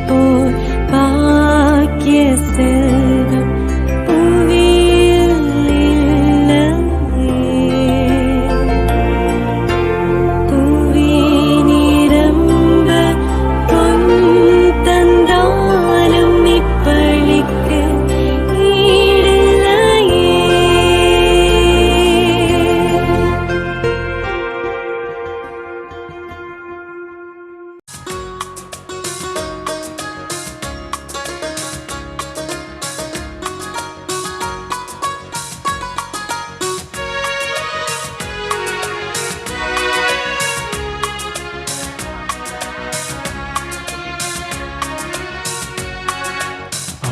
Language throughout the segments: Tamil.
போல் பாக்கிய செல்வம் புவியில் இல்லையே. புவி நிரம்ப பொன் தந்தாலும் இப்பளிக்கு ஈடில்லையே.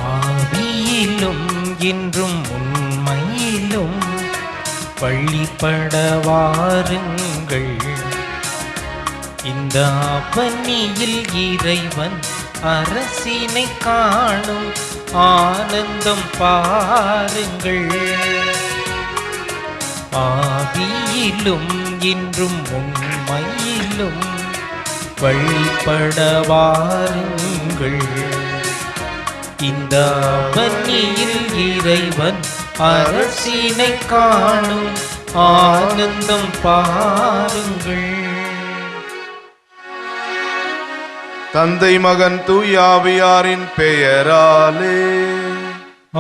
ஆவியிலும் இன்றும் உண்மையிலும் வழிபட வாருங்கள். இந்த அவனியில் இறைவன் அரசினை காணும் ஆனந்தம் பாருங்கள். ஆவியிலும் இன்றும் உண்மையிலும் வழிபட வாருங்கள். இந்த அவனியில் இறைவன் அரசினை காணும் ஆனந்தம் பாருங்கள். தந்தை மகன் தூய ஆவியாரின் பெயராலே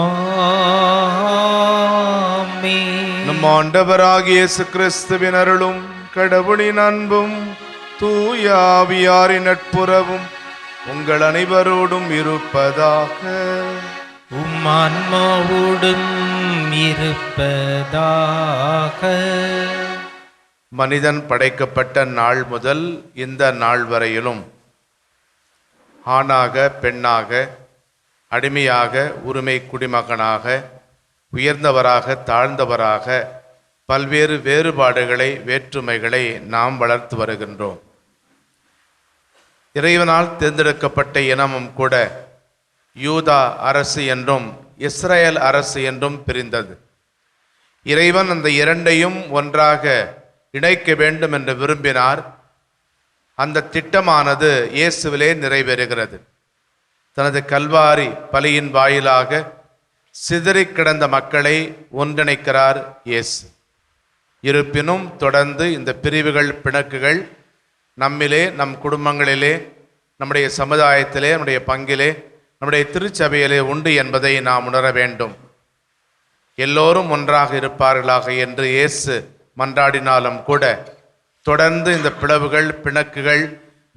ஆமென். நம் ஆண்டவராகிய இயேசு கிறிஸ்துவின் அருளும் கடவுளின் அன்பும் தூய ஆவியாரின் நட்புறவும் உங்கள் அனைவரோடும் இருப்பதாக. உம் ஆன்மாவோடும் இருப்பதாக. மனிதன் படைக்கப்பட்ட நாள் முதல் இந்த நாள் வரையிலும் ஆணாக பெண்ணாக அடிமையாக உரிமை குடிமகனாக உயர்ந்தவராக தாழ்ந்தவராக பல்வேறு வேறுபாடுகளை வேற்றுமைகளை நாம் வளர்த்து வருகின்றோம். இறைவனால் தேர்ந்தெடுக்கப்பட்ட இனமும் கூட யூதா அரசு என்றும் இஸ்ரேல் அரசு என்றும் பிரிந்தது. இறைவன் அந்த இரண்டையும் ஒன்றாக இணைக்க வேண்டும் என்று விரும்பினார். அந்த திட்டமானது இயேசுவிலே நிறைவேறுகிறது. தனது கல்வாரி பலியின் வாயிலாக சிதறி கிடந்த மக்களை ஒன்றிணைக்கிறார் இயேசு. இருப்பினும் தொடர்ந்து இந்த பிரிவுகள் பிணக்குகள் நம்மிலே, நம் குடும்பங்களிலே, நம்முடைய சமுதாயத்திலே, நம்முடைய பங்கிலே, நம்முடைய திருச்சபையிலே உண்டு என்பதை நாம் உணர வேண்டும். எல்லோரும் ஒன்றாக இருப்பார்களாக என்று இயேசு மன்றாடினாலும் கூட தொடர்ந்து இந்த பிளவுகள் பிணக்குகள்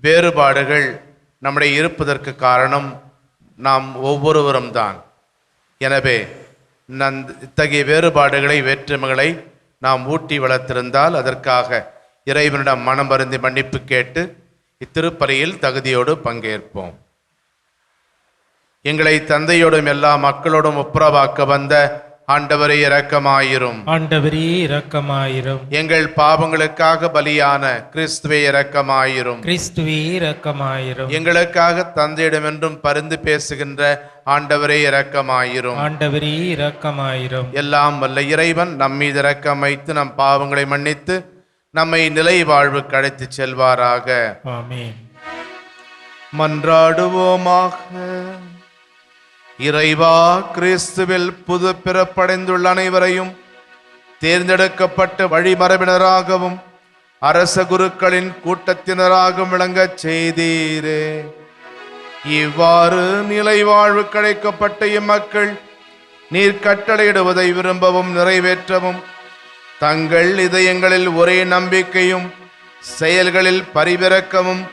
வேறுபாடுகள் நம்முடைய இருப்பதற்கு காரணம் நாம் ஒவ்வொருவரும் தான். எனவே இத்தகைய வேறுபாடுகளை வேற்றுமைகளை நாம் ஊட்டி வளர்த்திருந்தால் அதற்காக இறைவனிடம் மனம் வருந்தி மன்னிப்பு கேட்டு இத்திருப்பலியில் தகுதியோடு பங்கேற்போம். எங்களை தந்தையோடும் எல்லா மக்களோடும் ஒப்புரவாக்க வந்த ஆண்டவரே இரக்கமாயிரும். ஆண்டவரே இரக்கமாயிரும். எங்கள் பாவங்களுக்காக பலியான கிறிஸ்துவே இரக்கமாயிரும். கிறிஸ்துவே இரக்கமாயிரும். எங்களுக்காக தந்தையிடமென்றும் பரிந்து பேசுகின்ற ஆண்டவரே இரக்கமாயிரும். ஆண்டவரே இரக்கமாயிரும். எல்லாம் வல்ல இறைவன் நம்மீது இரக்கம் வைத்து நம் பாவங்களை மன்னித்து நம்மை நிலை வாழ்வுக்கு அழைத்து செல்வாராக. ஆமென். மன்றாடுவோமாக. இறைவா, கிறிஸ்துவில் புது பிறப்படைந்துள்ள அனைவரையும் தேர்ந்தெடுக்கப்பட்ட வழிமரபினராகவும் அரச குருக்களின் கூட்டத்தினராகவும் விளங்கச் செய்தீரே. இவ்வாறு நிலை வாழ்வு கிடைக்கப்பட்ட இம்மக்கள் நீர் கட்டளையிடுவதை விரும்பவும் நிறைவேற்றவும் தங்கள் இதயங்களில் ஒரே நம்பிக்கையும் செயல்களில் பரிவிரக்கமும்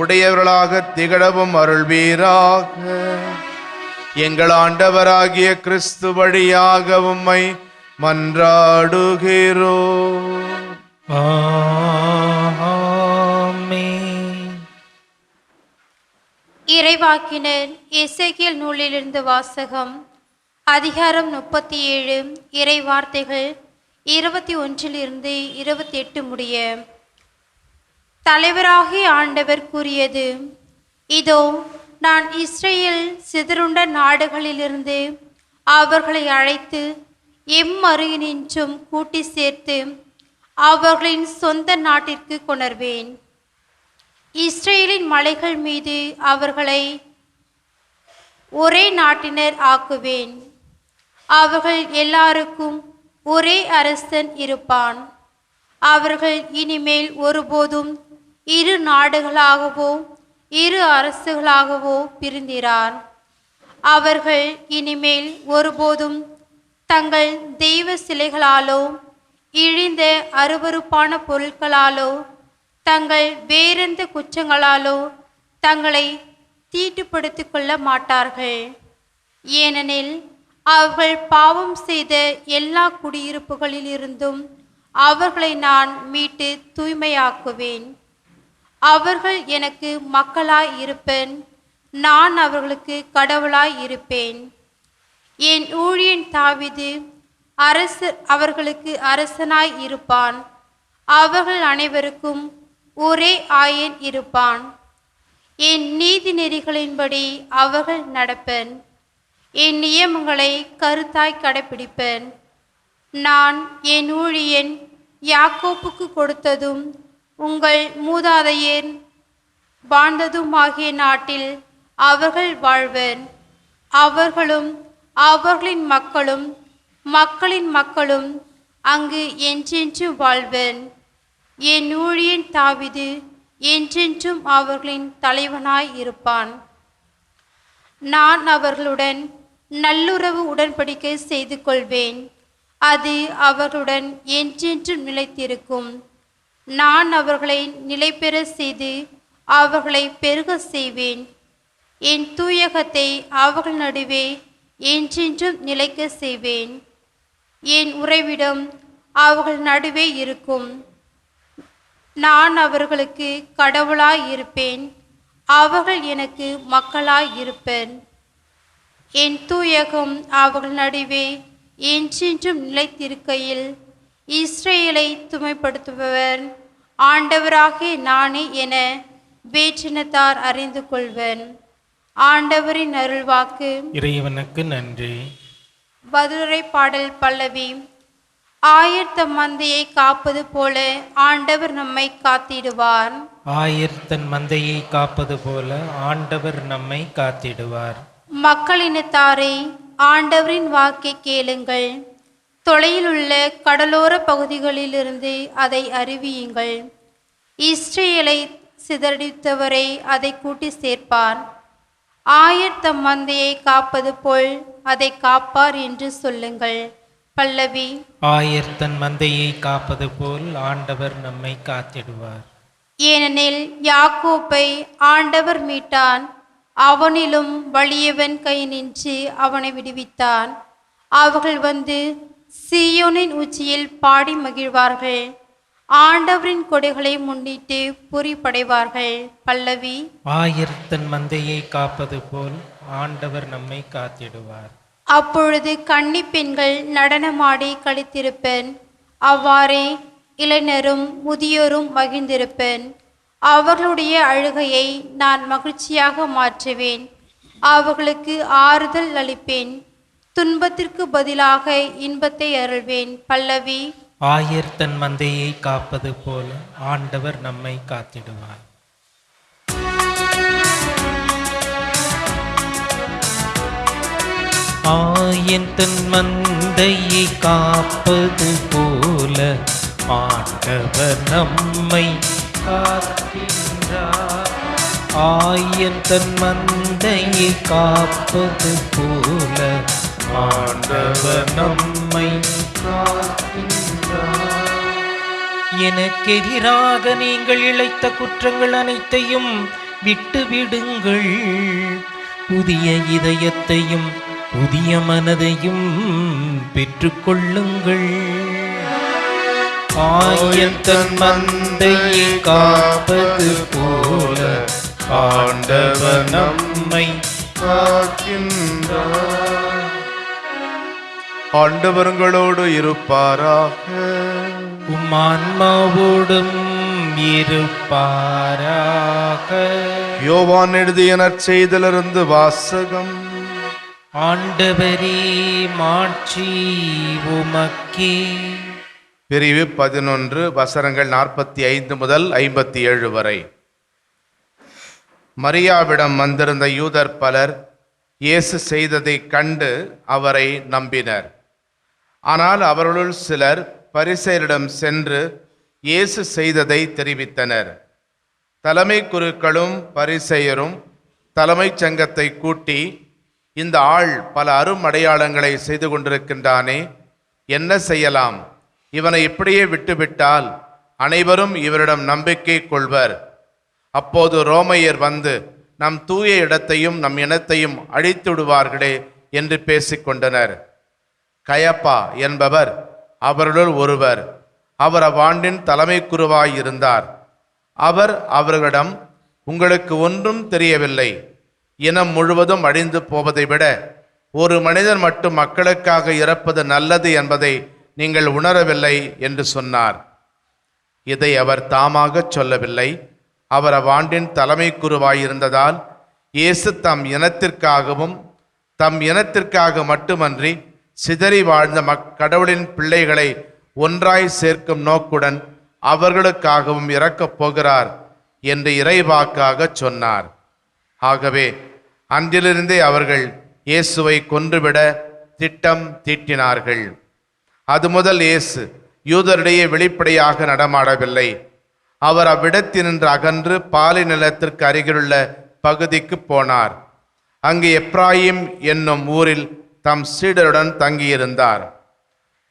உடையவர்களாக திகழவும் அருள்வீராக. எங்கள் ஆண்டவராகிய கிறிஸ்து வழியாக உம்மை மன்றாடுகிறோம். ஆமென். இறைவாக்கினர் எசேக்கியேல் நூலிலிருந்து வாசகம். அதிகாரம் 37, இறை வார்த்தைகள் 21 28 முடிய. தலைவராகிய ஆண்டவர் கூறியது, இதோ நான் இஸ்ரேல் சிதறுண்ட நாடுகளிலிருந்து அவர்களை அழைத்து எம்மருகினின்றும் கூட்டி சேர்த்து அவர்களின் சொந்த நாட்டிற்கு கொணர்வேன். இஸ்ரேலின் மலைகள் மீது அவர்களை ஒரே நாட்டினர் ஆக்குவேன். அவர்கள் எல்லாருக்கும் ஒரே அரசன் இருப்பான். அவர்கள் இனிமேல் ஒருபோதும் இரு நாடுகளாகவோ இரு அரசுகளாகவோ பிரிந்திரார். அவர்கள் இனிமேல் ஒருபோதும் தங்கள் தெய்வ சிலைகளாலோ இழிந்த அருவருப்பான பொருட்களாலோ தங்கள் வேறெந்த குற்றங்களாலோ தங்களை தீட்டுப்படுத்திக் கொள்ள மாட்டார்கள். ஏனெனில் அவர்கள் பாவம் செய்த எல்லா குடியிருப்புகளிலிருந்தும் அவர்களை நான் மீட்டு தூய்மையாக்குவேன். அவர்கள் எனக்கு மக்களாய் இருப்பேன், நான் அவர்களுக்கு கடவுளாய் இருப்பேன். என் ஊழியன் தாவீது அவர்களுக்கு அரசனாய் இருப்பான். அவர்கள் அனைவருக்கும் ஒரே ஆயன் இருப்பான். என் நீதி நெறிகளின்படி அவர்கள் நடப்பன். என் நியமங்களை கருத்தாய் கடைப்பிடிப்பேன். நான் என் ஊழியன் யாக்கோப்புக்கு கொடுத்ததும் உங்கள் மூதாதையர் வாழ்ந்ததுமாகிய நாட்டில் அவர்கள் வாழ்வர். அவர்களும் அவர்களின் மக்களும் மக்களின் மக்களும் அங்கு என்றென்றும் வாழ்வர். என் ஊழியன் தாவீது என்றென்றும் அவர்களின் தலைவனாய் இருப்பான். நான் அவர்களுடன் நல்லுறவு உடன்படிக்கை செய்து கொள்வேன். அது அவர்களுடன் என்றென்றும் நிலைத்திருக்கும். நான் அவர்களை நிலைபெற செய்து அவர்களை பெருக செய்வேன். என் தூயகத்தை அவர்கள் நடுவே என்றென்றும் நிலைக்க செய்வேன். என் உறைவிடம் அவர்கள் நடுவே இருக்கும். நான் அவர்களுக்கு கடவுளாய் இருப்பேன். அவர்கள் எனக்கு மக்களாய் இருப்பேன். என் தூயகம் அவர்கள் நடுவே என்றென்றும் நிலைத்திருக்கையில் இஸ்ரேலை தூய்மைப்படுத்துபவர் ஆண்டவராகிய நானே என வேற்றினத்தார் அறிந்து கொள்வன். ஆண்டவரின் அருள்வாக்கு. இறைவனுக்கு நன்றி. பதிலுரை பாடல் பல்லவி. ஆயர் மந்தையை காப்பது போல ஆண்டவர் நம்மை காத்திடுவார். ஆயர் தன் மந்தையை காப்பது போல ஆண்டவர் நம்மை காத்திடுவார். மக்களினத்தாரே, ஆண்டவரின் வாக்கை கேளுங்கள். தொலையிலுள்ள கடலோர பகுதிகளிலிருந்து அதை அறிவியுங்கள். இஸ்ரேலை சிதறடித்தவரை அதை கூட்டி சேர்ப்பார். ஆயர் தம் மந்தையை காப்பது போல் அதை காப்பார் என்று சொல்லுங்கள். பல்லவி. ஆயர் தன் மந்தையை காப்பது போல் ஆண்டவர் நம்மை காத்திடுவார். ஏனெனில் யாக்கோப்பை ஆண்டவர் மீட்டான், அவனிலும் வலியவன் கை நின்று அவனை விடுவித்தான். அவர்கள் வந்து சீயோனின் உச்சியில் பாடி மகிழ்வார்கள். ஆண்டவரின் கொடைகளை முன்னிட்டு பொறிப்படைவார்கள். பல்லவி. ஆயர் தன் மந்தையை காப்பது போல் ஆண்டவர் நம்மை காத்திடுவார். அப்பொழுது கன்னி பெண்கள் நடனமாடி களித்திருப்பன். அவ்வாறே இளைஞரும் முதியோரும் மகிழ்ந்திருப்பன். அவர்களுடைய அழுகையை நான் மகிழ்ச்சியாக மாற்றுவேன். அவர்களுக்கு ஆறுதல் அளிப்பேன். துன்பத்திற்கு பதிலாக இன்பத்தை அருள்வேன். பல்லவி. ஆயர் தன் மந்தையை காப்பது போல ஆண்டவர் நம்மை காத்திடுவார். ஆயன் தன் மந்தையை காப்பது போல ஆண்டவர் நம்மை காக்கின்றார். ஆயன் தன் மந்தையை காப்பது போல ஆண்டவர் நம்மை காக்கின்றார். எனக்கெதிராக நீங்கள் இழைத்த குற்றங்கள் அனைத்தையும் விட்டுவிடுங்கள். புதிய இதயத்தையும் புதிய மனதையும் பெற்றுக்கொள்ளுங்கள். ஆயன் தன் மந்தையை காப்பது போல ஆண்டவர் நம்மை காக்கின்றார். ஆண்டவர்களோடு இருப்பாராக. உம்மான்மாவோடும் இருப்பாராக. யோவான் எழுதிய நற்செய்தியிலிருந்து வாசகம். ஆண்டவரே, மாட்சி உமக்கே. பிரிவு 11 வசனங்கள் 45 முதல் 57 வரை. மரியாவிடம் வந்திருந்த யூதர் பலர் இயேசு செய்ததை கண்டு அவரை நம்பினர். ஆனால் அவர்களுள் சிலர் பரிசேயரிடம் சென்று இயேசு செய்ததை தெரிவித்தனர். தலைமை குருக்களும் பரிசேயரும் தலைமைச் சங்கத்தை கூட்டி, இந்த ஆள் பல அருமடையாளங்களை செய்து கொண்டிருக்கின்றானே, என்ன செய்யலாம்? இவனை இப்படியே விட்டுவிட்டால் அனைவரும் இவரிடம் நம்பிக்கை கொள்வர். அப்போது ரோமையர் வந்து நம் தூய இடத்தையும் நம் இனத்தையும் அழித்து விடுவார்களே என்று பேசிக்கொண்டனர். கயப்பா என்பவர் அவர்களுள் ஒருவர். அவர் அவ்வாண்டின் தலைமை குருவாய் இருந்தார். அவர் அவர்களிடம், உங்களுக்கு ஒன்றும் தெரியவில்லை. இனம் முழுவதும் அழிந்து போவதை விட ஒரு மனிதர் மட்டும் மக்களுக்காக இறப்பது நல்லது என்பதை நீங்கள் உணரவில்லை என்று சொன்னார். இதை அவர் தாமாக சொல்லவில்லை. அவர் அவ்வாண்டின் தலைமை குருவாயிருந்ததால் இயேசு தம் இனத்திற்காகவும் தம் இனத்திற்காக மட்டுமன்றி சிதறி வாழ்ந்த கடவுளின் பிள்ளைகளை ஒன்றாய் சேர்க்கும் நோக்குடன் அவர்களுக்காகவும் இறக்கப் போகிறார் என்று இறைவாக்காக சொன்னார். ஆகவே அன்றிலிருந்தே அவர்கள் இயேசுவை கொன்றுவிட திட்டம் தீட்டினார்கள். அது முதல் இயேசு யூதரிடையே வெளிப்படையாக நடமாடவில்லை. அவர் அவ்விடத்தினின்று அகன்று பாலை நிலத்திற்கு அருகிலுள்ள பகுதிக்கு போனார். அங்கு எப்ராயிம் என்னும் ஊரில் தம் சீடருடன் தங்கியிருந்தார்.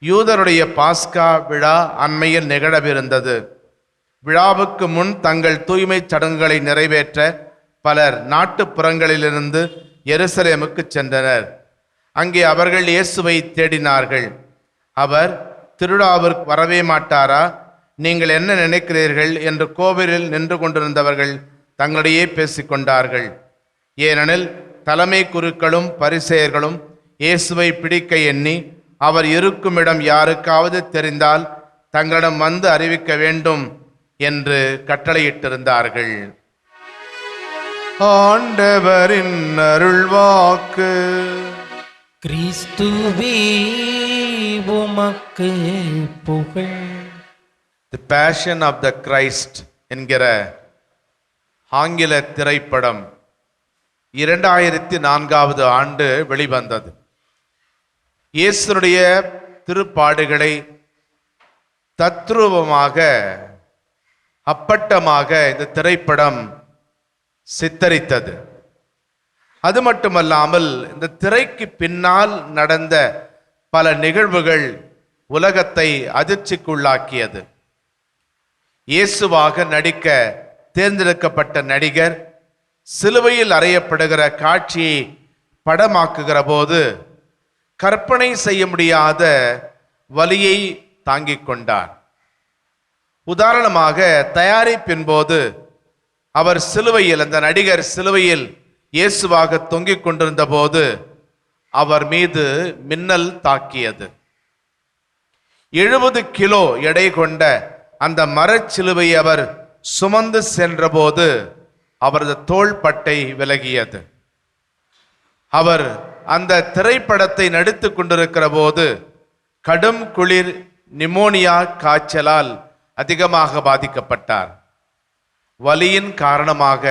யூதருடைய பாஸ்கா விழா அண்மையில் நிகழவிருந்தது. விழாவுக்கு முன் தங்கள் தூய்மை சடங்குகளை நிறைவேற்ற பலர் நாட்டுப்புறங்களிலிருந்து எருசலேமுக்கு சென்றனர். அங்கே அவர்கள் இயேசுவை தேடினார்கள். அவர் திருவிழாவிற்கு வரவே மாட்டாரா? நீங்கள் என்ன நினைக்கிறீர்கள் என்று கோவிலில் நின்று கொண்டிருந்தவர்கள் தங்களிடையே பேசிக்கொண்டார்கள். ஏனெனில் தலைமை குருக்களும் பரிசேயர்களும் இயேசுவை பிடிக்க எண்ணி அவர் இருக்கும் இடம் யாருக்காவது தெரிந்தால் தங்களிடம் வந்து அறிவிக்க வேண்டும் என்று கட்டளையிட்டிருந்தார்கள். ஆண்டவரின் அருள்வாக்கு. கிறிஸ்துவே உமக்கு புகழ். தி பேஷன் ஆஃப் த கிரைஸ்ட் என்கிற ஆங்கில திரைப்படம் 2004 ஆண்டு வெளிவந்தது. இயேசுடைய திருப்பாடுகளை தத்ரூபமாக அப்பட்டமாக இந்த திரைப்படம் சித்தரித்தது. அது மட்டுமல்லாமல் இந்த திரைக்கு பின்னால் நடந்த பல நிகழ்வுகள் உலகத்தை அதிர்ச்சிக்குள்ளாக்கியது. இயேசுவாக நடிக்க தேர்ந்தெடுக்கப்பட்ட நடிகர் சிலுவையில் அறையப்படுகிற காட்சியை படமாக்குகிற போது கற்பனை செய்ய முடியாத வலியை தாங்கிக் கொண்டார். உதாரணமாக, தயாரிப்பின் போது அவர் சிலுவையில், அந்த நடிகர் சிலுவையில் இயேசுவாக தொங்கிக் கொண்டிருந்த போது அவர் மீது மின்னல் தாக்கியது. 70 கிலோ எடை கொண்ட அந்த மரச்சிலுவை அவர் சுமந்து சென்றபோது அவரது தோள்பட்டை விலகியது. அவர் அந்த திரைப்படத்தை நடித்து கொண்டிருக்கிற போது கடும் குளிர், நிமோனியா காய்ச்சலால் அதிகமாக பாதிக்கப்பட்டார். வலியின் காரணமாக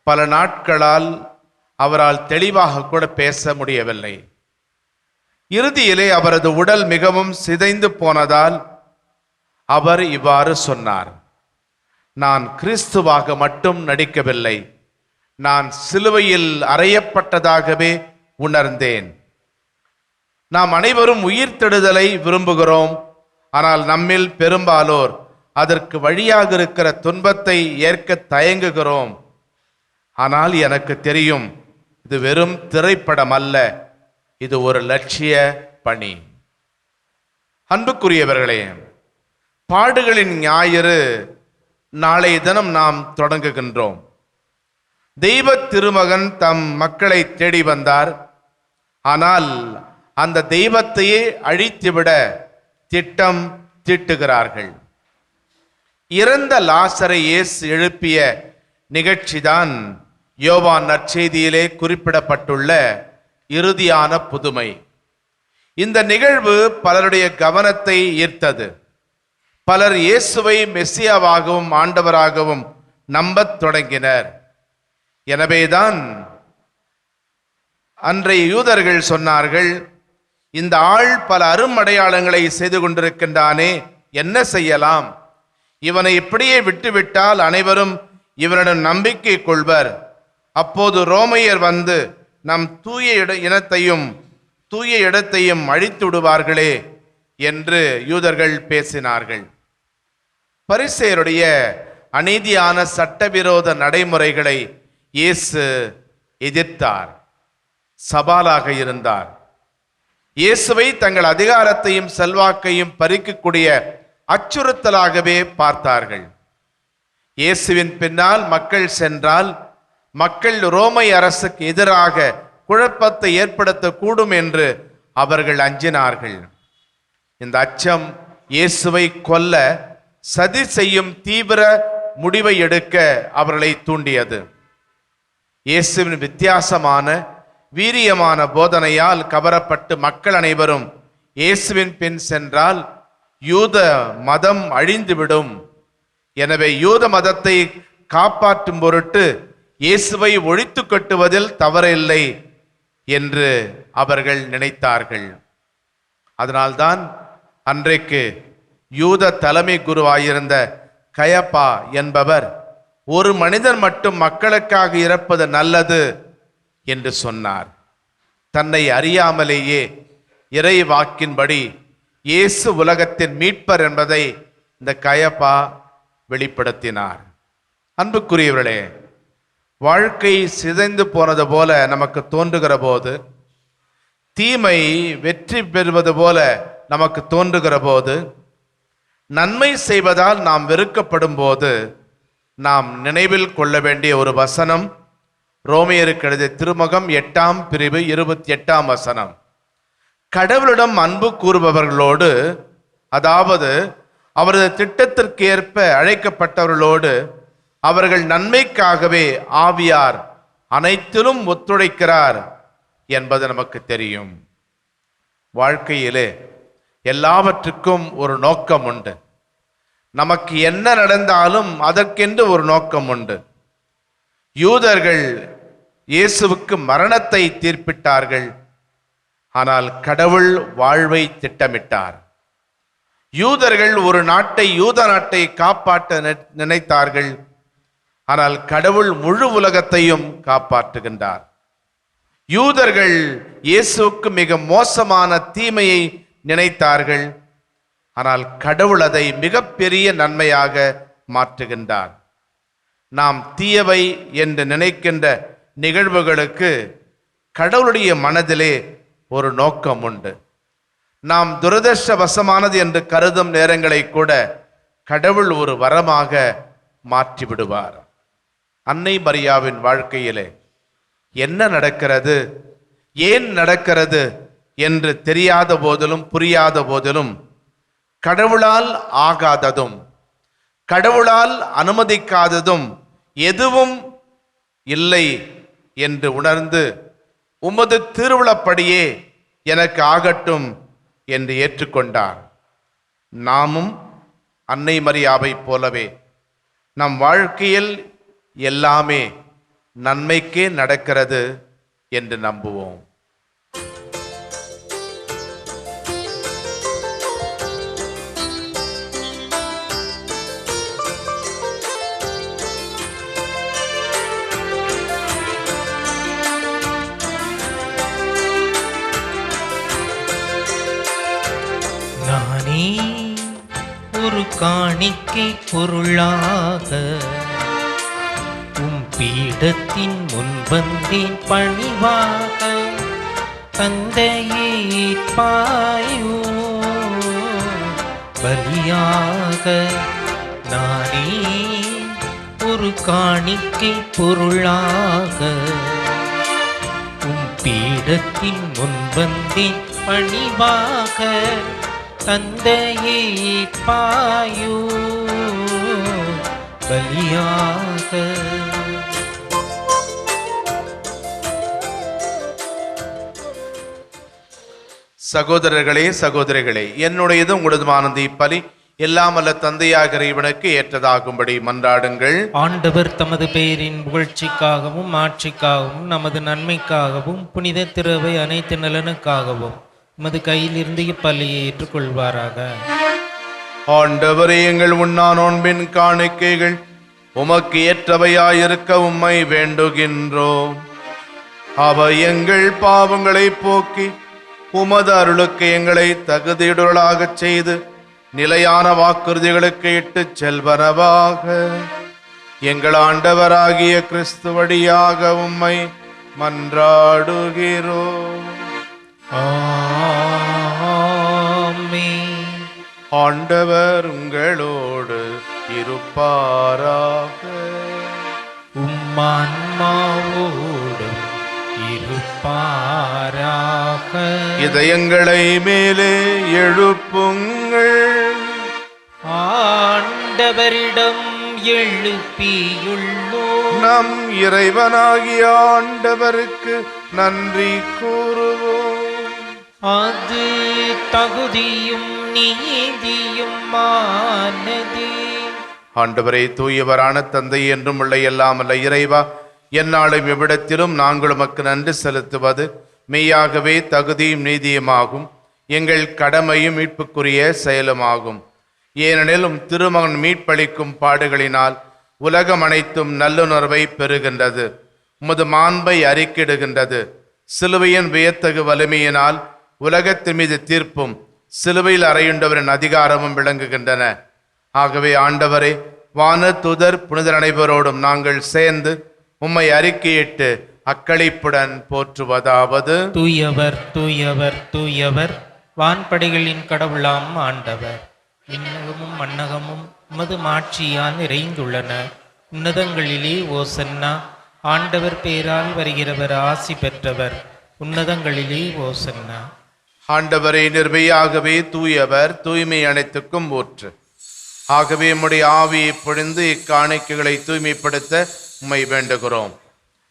பல நாட்களால் அவரால் தெளிவாக கூட பேச முடியவில்லை. இறுதியிலே அவரது உடல் மிகவும் சிதைந்து போனதால் அவர் இவ்வாறு சொன்னார்: நான் கிறிஸ்துவாக மட்டும் நடிக்கவில்லை, நான் சிலுவையில் அறையப்பட்டதாகவே உணர்ந்தேன். நாம் அனைவரும் உயிர்த்தெழுதலை விரும்புகிறோம். ஆனால் நம்மில் பெரும்பாலோர் அதற்கு வழியாக இருக்கிற துன்பத்தை ஏற்க தயங்குகிறோம். ஆனால் எனக்கு தெரியும், இது வெறும் திரைப்படம் அல்ல, இது ஒரு லட்சிய பணி. அன்புக்குரியவர்களே, பாடுகளின் ஞாயிறு நாளைய தினம் நாம் தொடங்குகின்றோம். தெய்வ திருமகன் தம் மக்களை தேடி வந்தார். ஆனால் அந்த தெய்வத்தையே அழித்துவிட திட்டம் தீட்டுகிறார்கள். இறந்த லாசரை இயேசு எழுப்பிய நிகழ்ச்சிதான் யோவான் நற்செய்தியிலே குறிப்பிடப்பட்டுள்ள இறுதியான புதுமை. இந்த நிகழ்வு பலருடைய கவனத்தை ஈர்த்தது. பலர் இயேசுவை மெசியாவாகவும் ஆண்டவராகவும் நம்பத் தொடங்கினர். எனவேதான் அன்றைய யூதர்கள் சொன்னார்கள், இந்த ஆள் பல அருமடையாளங்களை செய்து கொண்டிருக்கின்றானே, என்ன செய்யலாம்? இவனை இப்படியே விட்டுவிட்டால் அனைவரும் இவனிடம் நம்பிக்கை கொள்வர். அப்போது ரோமையர் வந்து நம் தூய இடத்தையும் அழித்து விடுவார்களே என்று யூதர்கள் பேசினார்கள். பரிசேயருடைய அநீதியான சட்டவிரோத நடைமுறைகளை இயேசு எதிர்த்தார், சவாலாக இருந்தார். இயேசுவை தங்கள் அதிகாரத்தையும் செல்வாக்கையும் பறிக்கக்கூடிய அச்சுறுத்தலாகவே பார்த்தார்கள். இயேசுவின் பின்னால் மக்கள் சென்றால் மக்கள் ரோமை அரசுக்கு எதிராக குழப்பத்தை ஏற்படுத்தக்கூடும் என்று அவர்கள் அஞ்சினார்கள். இந்த அச்சம் இயேசுவை கொல்ல சதி செய்யும் தீவிர முடிவை எடுக்க அவர்களை தூண்டியது. இயேசுவின் வித்தியாசமான வீரியமான போதனையால் கவரப்பட்டு மக்கள் அனைவரும் இயேசுவின் பின் சென்றால் யூத மதம் அழிந்துவிடும். எனவே யூத மதத்தை காப்பாற்றும் பொருட்டு இயேசுவை ஒழித்து கட்டுவதில் தவறில்லை என்று அவர்கள் நினைத்தார்கள். அதனால்தான் அன்றைக்கு யூத தலைமை குருவாயிருந்த கயப்பா என்பவர், ஒரு மனிதன் மட்டும் மக்களுக்காக இறப்பது நல்லது என்று சொன்னார். தன்னை அறியாமலேயே இறை வாக்கின்படி இயேசு உலகத்தின் மீட்பர் என்பதை இந்த கயப்பா வெளிப்படுத்தினார். அன்புக்குரியவர்களே, வாழ்க்கை சிதைந்து போனது போல நமக்கு தோன்றுகிற போது, தீமை வெற்றி பெறுவது போல நமக்கு தோன்றுகிற போது, நன்மை செய்வதால் நாம் வெறுக்கப்படும் போது நாம் நினைவில் கொள்ள வேண்டிய ஒரு வசனம் ரோமையருக்கு எழுதிய திருமுகம் 8ஆம் பிரிவு 28ஆம் வசனம். கடவுளிடம் அன்பு கூறுபவர்களோடு, அதாவது அவரது திட்டத்திற்கு ஏற்ப அழைக்கப்பட்டவர்களோடு அவர்கள் நன்மைக்காகவே ஆவியார் அனைத்திலும் ஒத்துழைக்கிறார் என்பது நமக்கு தெரியும். வாழ்க்கையிலே எல்லாவற்றுக்கும் ஒரு நோக்கம் உண்டு. நமக்கு என்ன நடந்தாலும் அதற்கென்று ஒரு நோக்கம் உண்டு. யூதர்கள் இயேசுவுக்கு மரணத்தை தீர்ப்பிட்டார்கள், ஆனால் கடவுள் வாழ்வை திட்டமிட்டார். யூதர்கள் ஒரு யூத நாட்டை காப்பாற்ற நினைத்தார்கள், ஆனால் கடவுள் முழு உலகத்தையும் காப்பாற்றுகின்றார். யூதர்கள் இயேசுவுக்கு மிக மோசமான தீமையை நினைத்தார்கள், ஆனால் கடவுள் அதை மிகப்பெரிய நன்மையாக மாற்றுகின்றார். நாம் தீயவை என்று நினைக்கின்ற நிகழ்வுகளுக்கு கடவுளுடைய மனதிலே ஒரு நோக்கம் உண்டு. நாம் துரதிர்ஷ்டவசமானது என்று கருதும் நேரங்களை கூட கடவுள் ஒரு வரமாக மாற்றிவிடுவார். அன்னை மரியாவின் வாழ்க்கையிலே என்ன நடக்கிறது, ஏன் நடக்கிறது என்று தெரியாத போதிலும் புரியாத போதிலும், கடவுளால் ஆகாததும் கடவுளால் அனுமதிக்காததும் எதுவும் இல்லை என்று உணர்ந்து, உமது திருவுளப்படியே எனக்கு ஆகட்டும் என்று ஏற்றுக்கொண்டார். நாமும் அன்னை மரியாவை போலவே நம் வாழ்க்கையில் எல்லாமே நன்மைக்கே நடக்கிறது என்று நம்புவோம். நானே ஒரு காணிக்கை பொருளாக உம் பீடத்தின் முன்வந்தேன் பணிவாக. தந்தையே பாயோ பலியாக. நானே ஒரு காணிக்கை பொருளாக உம் பீடத்தின் முன்வந்தேன் பணிவாக. தந்தையே பாயோ பலியாக. சகோதரர்களே, சகோதரிகளே, என்னுடையது உங்களதுமானது இப்பலி எல்லாம் அல்ல தந்தையாகிற இவனுக்கு ஏற்றதாகும்படி மன்றாடுங்கள். ஆண்டவர் தமது பெயரின் புகழ்ச்சிக்காகவும் ஆட்சிக்காகவும் நமது நன்மைக்காகவும் புனித திருவை அனைத்து நலனுக்காகவும் உமது கையிலிருந்து இப்பலியை ஏற்றுக்கொள்வாராக. ஆண்டவரே, எங்கள் உண்ணா நோன்பின் காணிக்கைகள் உமக்கு ஏற்றவையாயிருக்க உம்மை வேண்டுகின்றோம். அவை எங்கள் பாவங்களை போக்கி உமது அருளுக்கு எங்களை தகுதியுடலாகச் செய்து நிலையான வாக்குறுதிகளுக்கு இட்டுச் செல்வனவாக. எங்கள் ஆண்டவராகிய கிறிஸ்து வழியாக உம்மை மன்றாடுகிறோம். ஆமென். ஆண்டவர் உங்களோடு இருப்பாராக. உம்மான்மாவோடும் இருப்பாராக. இதயங்களை மேலே எழுப்புங்கள். ஆண்டவரிடம் எழுப்பியுள்ளோம். நம் இறைவனாகிய ஆண்டவருக்கு நன்றி கூறுவோம். அது தகுதியும் நீதியுமானதே. ஆண்டவரே, தூயவரான தந்தை என்றும் உள்ள எல்லாம் அல்ல இறைவா, எந்நாளும் எவ்விடத்திலும் நாங்கள் உமக்கு நன்றி செலுத்துவது மெய்யாகவே தகுதியும் நீதியுமாகும், எங்கள் கடமையும் மீட்புக்குரிய செயலுமாகும். ஏனெனில் திருமகன் மீட்பளிக்கும் பாடுகளினால் உலகம் அனைத்தும் நல்லுணர்வை பெறுகின்றது, உமது மாண்பை அறிக்கையிடுகின்றது. சிலுவையின் வியத்தகு வலிமையினால் உலகத்தின் மீது தீர்ப்பும் சிலுவையில் அறையுண்டவரின் அதிகாரமும் விளங்குகின்றன. ஆகவே ஆண்டவரே, வான தூதர் புனிதர் அனைவரோடும் நாங்கள் சேர்ந்து உம்மை அறிக்கையிட்டு அக்களிப்புடன் போற்றுவதாவது: தூயவர் தூயவர் தூயவர், வான்படைகளின் கடவுளாம் ஆண்டவர். விண்ணகமும் மண்ணகமும் உமது மாட்சியால் நிறைந்துள்ளன. உன்னதங்களிலே ஓசன்னா. ஆண்டவர் பேரால் வருகிறவர் ஆசி பெற்றவர். உன்னதங்களிலே ஓசன்னா. ஆண்டவரை, நிர்மையாகவே தூயவர், தூய்மை அனைத்துக்கும் ஊற்று. ஆகவே உம்முடைய ஆவியை பொழிந்து இக்காணிக்கைகளை தூய்மைப்படுத்த உம்மை வேண்டுகிறோம்.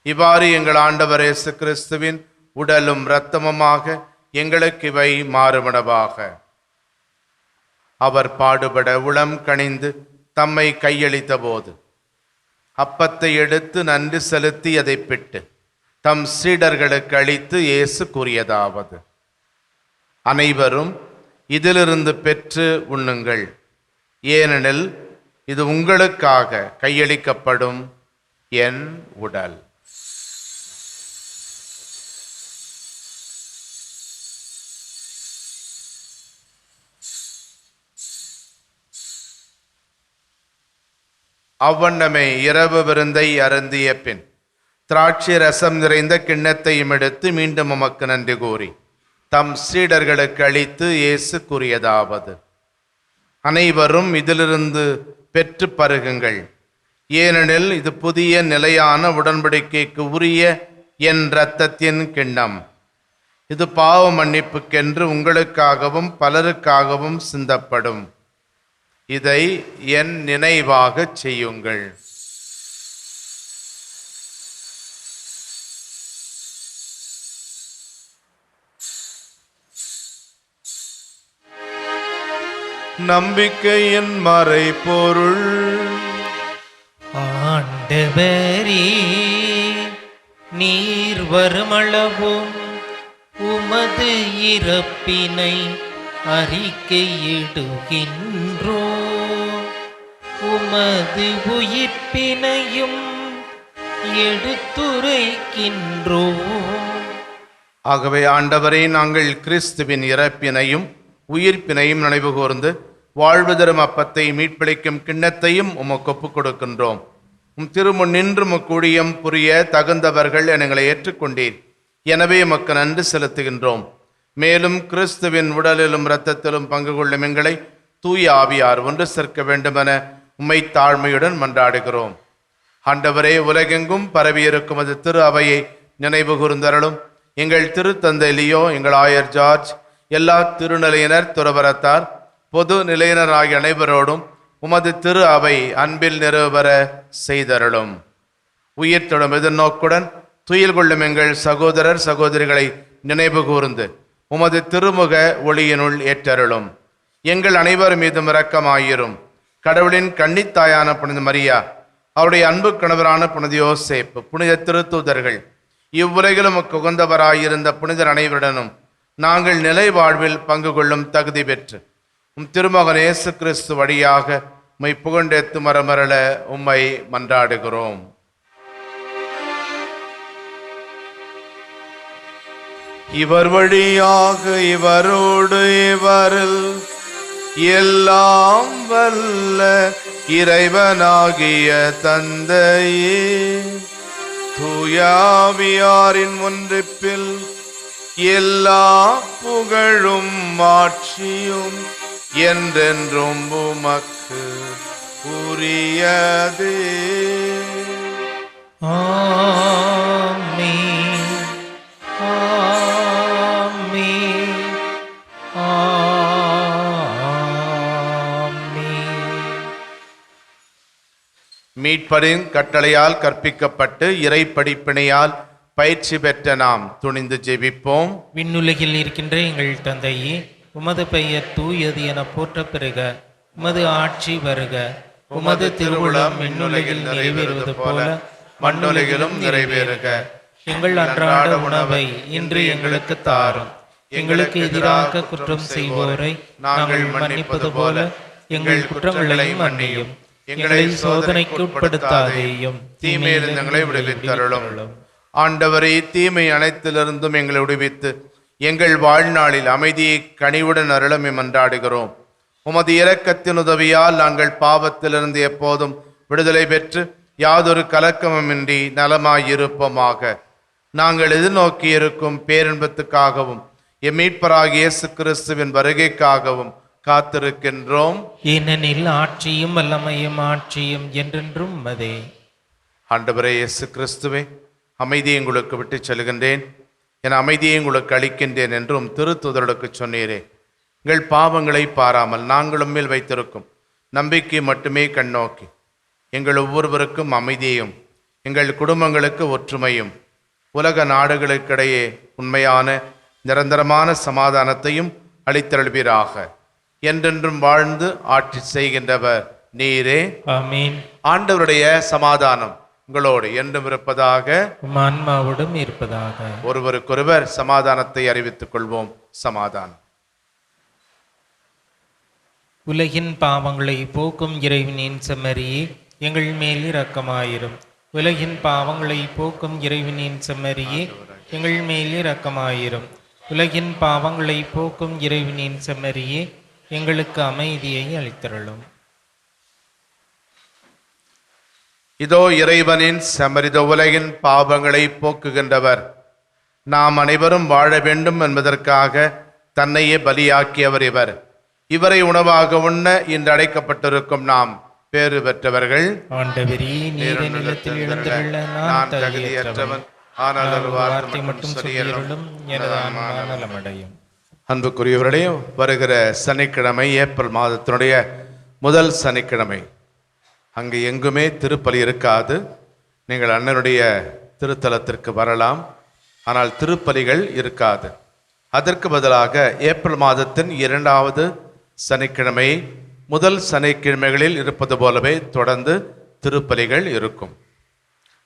இவ்வாறு எங்கள் ஆண்டவர் இயேசு கிறிஸ்துவின் உடலும் இரத்தமுமாக எங்களுக்கு இவை மாறுபடவாக. அவர் பாடுபட உளம் கனிந்து தம்மை கையளித்த போது அப்பத்தை எடுத்து நன்றி செலுத்தி அதை பிட்டு தம் சீடர்களுக்கு அளித்து இயேசு கூறியதாவது: அனைவரும் இதிலிருந்து பெற்று உண்ணுங்கள், ஏனெனில் இது உங்களுக்காக கையளிக்கப்படும் என் உடல். அவ்வண்ணமே இரவு விருந்தை அருந்திய பின் திராட்சை ரசம் நிறைந்த கிண்ணத்தையும் எடுத்து மீண்டும் உமக்கு நன்றி கூறி தம் சீடர்களுக்கு அளித்து இயேசு கூறியதாவது: அனைவரும் இதிலிருந்து பெற்று பருகுங்கள், ஏனெனில் இது புதிய நிலையான உடன்படிக்கைக்கு உரிய என் இரத்தத்தின் கிண்ணம். இது பாவ மன்னிப்புக்கென்று உங்களுக்காகவும் பலருக்காகவும் சிந்தப்படும். இதை என் நினைவாகச் செய்யுங்கள். நம்பிக்கையின் மறைபொருள். ஆண்டவரே, நீர் வருமளவும் உமது இறப்பினை அறிக்கையிடுகின்றோ, உமது உயிர்ப்பினையும் எடுத்துரைக்கின்றோ. ஆகவே ஆண்டவரே, நாங்கள் கிறிஸ்துவின் இறப்பினையும் உயிர்ப்பினையும் நினைவு கூர்ந்து வாழ்வு தரும் அப்பத்தை மீட்பளிக்கும் கிண்ணத்தையும் உமக்கு ஒப்புக் கொடுக்கின்றோம். திருமுன் நின்று முக்கூடியம் புரிய தகுந்தவர்கள் எங்களை ஏற்றுக்கொண்டீர். எனவே உமக்கு நன்றி செலுத்துகின்றோம். மேலும் கிறிஸ்துவின் உடலிலும் இரத்தத்திலும் பங்கு கொள்ளும் எங்களை தூய ஆவியார் ஒன்று சேர்க்க வேண்டுமென உம்மை தாழ்மையுடன் மன்றாடுகிறோம். ஆண்டவரே, உலகெங்கும் பரவியிருக்கும் அது திரு அவையை நினைவு கூர்ந்தருளும். எங்கள் திருத்தந்தை லியோ, எங்கள் ஆயர் ஜார்ஜ், எல்லா திருநிலையினர், துறவரத்தார், பொது நிலையினர் ஆகிய அனைவரோடும் உமது திரு அவை அன்பில் நிறைவேற செய்தருளும். உயிர் தொடும் எதிர்நோக்குடன் துயில் கொள்ளும் எங்கள் சகோதரர் சகோதரிகளை நினைவு கூர்ந்து உமது திருமுக ஒளியினுள் ஏற்றருளும். எங்கள் அனைவர் மீதும் இரக்கமாயிரும். கடவுளின் கன்னித்தாயான புனித மரியா, அவருடைய அன்பு கணவரான புனித யோசேப்பு, புனித திருத்தூதர்கள், இவ்வுலகிலும் உகந்தவராயிருந்த புனிதர் அனைவருடனும் நாங்கள் நிலை வாழ்வில் பங்கு கொள்ளும் தகுதி பெற்று திருமகன் இயேசு கிறிஸ்து வழியாக உம்மை புகழ்ந்தேத்து மரமரள உம்மை மன்றாடுகிறோம். இவர் வழியாக இவரோடு இவரில் எல்லாம் வல்ல இறைவனாகிய தந்தையே, தூயாவியாரின் ஒன்றிப்பில் எல்லா புகழும் மாட்சியும் என்றென்றும் உமக்கு உரியதே. ஆமென். ஆமென். ஆமென். மீட்பரின் கட்டளையால் கற்பிக்கப்பட்டு இறை படிப்பினையால் பயிற்சி பெற்ற நாம் துணிந்து ஜெபிப்போம். விண்ணுலகில் இருக்கின்ற எங்கள் தந்தையே, உமது பெயர் தூயது என போற்ற பெறுக. உமது ஆட்சி வருக. உமது திருவுளம் விண்ணுலகில் நிறைவேறுவது போல மண்ணுலகிலும் நிறைவேறுக. எங்கள் அன்றாட உணவை இன்று எங்களுக்கு தாரும். எங்களுக்கு எதிராக குற்றம் செய்வோரை நாங்கள் மன்னிப்பது போல எங்கள் குற்றங்களை மன்னியும். எங்களை சோதனைக்கு உட்படுத்தாதேயும், தீமையிலிருந்து எங்களை விடுவித்தருளும். ஆண்டவரே, தீமை அனைத்திலிருந்தும் எங்களை விடுவித்து எங்கள் வாழ்நாளில் அமைதியை கனிவுடன் அருளமை மன்றாடுகிறோம். உமது இரக்கத்தின் உதவியால் நாங்கள் பாவத்திலிருந்து எப்போதும் விடுதலை பெற்று யாதொரு கலக்கமுமின்றி நலமாயிருப்போமாக. நாங்கள் எதிர்நோக்கி இருக்கும் பேரின்பத்துக்காகவும் எம் மீட்பராகிய இயேசு கிறிஸ்துவின் வருகைக்காகவும் காத்திருக்கின்றோம். ஏனெனில் ஆட்சியும் வல்லமையும் ஆட்சியும் என்றென்றும் உமதே. ஆண்டவரே இயேசு கிறிஸ்துவே, அமைதியை உங்களுக்கு விட்டு செல்கின்றேன், என் அமைதியை உங்களுக்கு அளிக்கின்றேன் என்றும் திருத்தூதர்களுக்கு சொன்னீரே. எங்கள் பாவங்களை பாராமல் நாங்கள் மேல் வைத்திருக்கும் நம்பிக்கை மட்டுமே கண்ணோக்கி எங்கள் ஒவ்வொருவருக்கும் அமைதியையும் எங்கள் குடும்பங்களுக்கு ஒற்றுமையும் உலக நாடுகளுக்கிடையே உண்மையான நிரந்தரமான சமாதானத்தையும் அளித்தருள்வீராக. என்றென்றும் வாழ்ந்து ஆட்சி செய்கின்றவர் நீரே. ஆமென். ஆண்டவருடைய சமாதானம் உங்களோடு என்றும் இருப்பதாக, உம் ஆன்மாவோடும் இருப்பதாக. ஒருவருக்கொருவர் சமாதானத்தை அறிவித்துக் கொள்வோம். சமாதானம். உலகின் பாவங்களை போக்கும் இறைவனின் செம்மறியே, எங்கள் மேல் இரக்கமாயிரும். உலகின் பாவங்களை போக்கும் இறைவனின் செம்மறியே, எங்கள் மேல் இரக்கமாயிரும். உலகின் பாவங்களை போக்கும் இறைவனின் செம்மறியே, எங்களுக்கு அமைதியை அளித்தருளும். இதோ இறைவனின் செம்மறித உலகின் பாவங்களை போக்குகின்றவர். நாம் அனைவரும் வாழ வேண்டும் என்பதற்காக தன்னையே பலியாக்கியவர் இவர். இவரை உணவாக உண்ண இன்று அடைக்கப்பட்டிருக்கும் நாம் பேறு பெற்றவர்கள். ஆண்டவரே, நீர் நிலத்தில் எழுந்துள்ள நான் தகுதியற்றவன், ஆனால் ஒரு வார்த்தை மட்டும் சொல்லியருளும், எனது ஆன்மா நலமடையும். அன்புக்குரியவர்களே, வருகிற சனிக்கிழமை ஏப்ரல் மாதத்தினுடைய முதல் சனிக்கிழமை. அங்கு எங்குமே திருப்பலி இருக்காது. நீங்கள் அண்ணனுடைய திருத்தலத்திற்கு வரலாம், ஆனால் திருப்பலிகள் இருக்காது. அதற்கு பதிலாக ஏப்ரல் மாதத்தின் 2வது சனிக்கிழமை முதல் சனிக்கிழமைகளில் இருப்பது போலவே தொடர்ந்து திருப்பலிகள் இருக்கும்.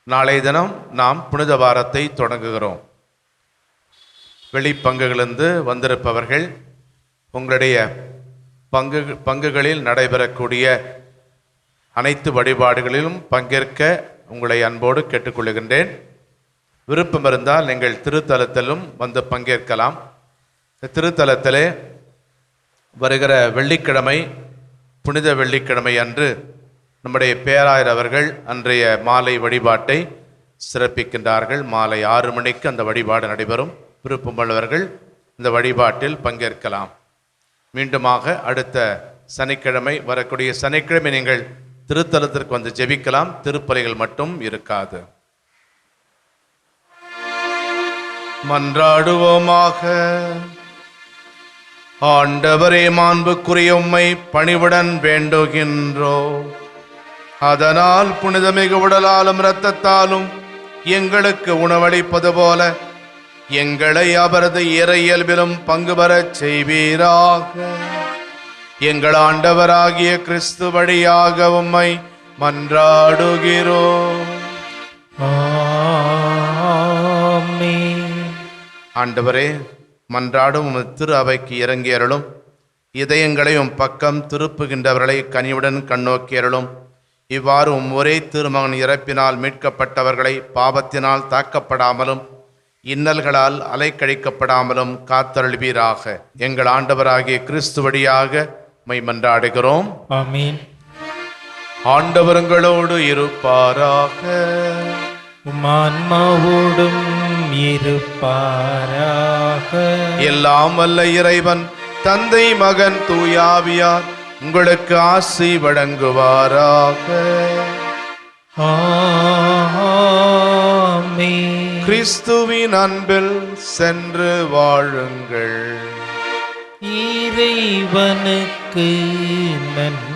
நாளைய தினம் நாம் புனித வாரத்தை தொடங்குகிறோம். வெளிப்பங்குகளிலிருந்து வந்திருப்பவர்கள் உங்களுடைய பங்குகளில் நடைபெறக்கூடிய அனைத்து வழிபாடுகளிலும் பங்கேற்க உங்களை அன்போடு கேட்டுக்கொள்கின்றேன். விருப்பம் இருந்தால் நீங்கள் திருத்தலத்திலும் வந்து பங்கேற்கலாம். திருத்தலத்திலே வருகிற வெள்ளிக்கிழமை, புனித வெள்ளிக்கிழமை அன்று நம்முடைய பேராயர் அவர்கள் அன்றைய மாலை வழிபாட்டை சிறப்பிக்கின்றார்கள். மாலை 6 மணிக்கு அந்த வழிபாடு நடைபெறும். விருப்பமுள்ளவர்கள் இந்த வழிபாட்டில் பங்கேற்கலாம். மீண்டுமாக அடுத்த சனிக்கிழமை, வரக்கூடிய சனிக்கிழமை நீங்கள் திருத்தலத்திற்கு வந்து ஜெபிக்கலாம். திருப்பலிகள் மட்டும் இருக்காது. மன்றாடுவோமாக. ஆண்டவரே, மாண்புக்குரிய உம்மை பணிவுடன் வேண்டுகின்றோம். அதனால் புனிதமிகு உடலாலும் இரத்தத்தாலும் எங்களுக்கு உணவளிப்பது போல எங்களை அவரது இறையியல்பிலும் பங்கு பெறச் செய்வீராக. எங்கள் ஆண்டவராகிய கிறிஸ்து வழியாக உம்மை மன்றாடுகிறோம். ஆமென். ஆண்டவரே, மன்றாடும் உமது திரு அவைக்கு இறங்கி அருளும். இதயங்களை உம் பக்கம் திருப்புகின்றவர்களை கனிவுடன் கண்ணோக்கி அருளும். இவ்வாறு ஒரே திருமகன் இறப்பினால் மீட்கப்பட்டவர்களை பாவத்தினால் தாக்கப்படாமலும் இன்னல்களால் அலைக்கழிக்கப்படாமலும் காத்தருள்வீராக. எங்கள் ஆண்டவராகிய கிறிஸ்து வழியாக மை மன்றாடுகிறோம். ஆமென். ஆண்டவர்களோடு இருப்பாராக. ஆன்மாவோடும் இருப்பாராக. எல்லாம் வல்ல இறைவன் தந்தை மகன் தூயாவியார் உங்களுக்கு ஆசி வழங்குவாராக. ஆமென். கிறிஸ்துவின் அன்பில் சென்று வாழுங்கள். இறைவனுக்கு நன்றி.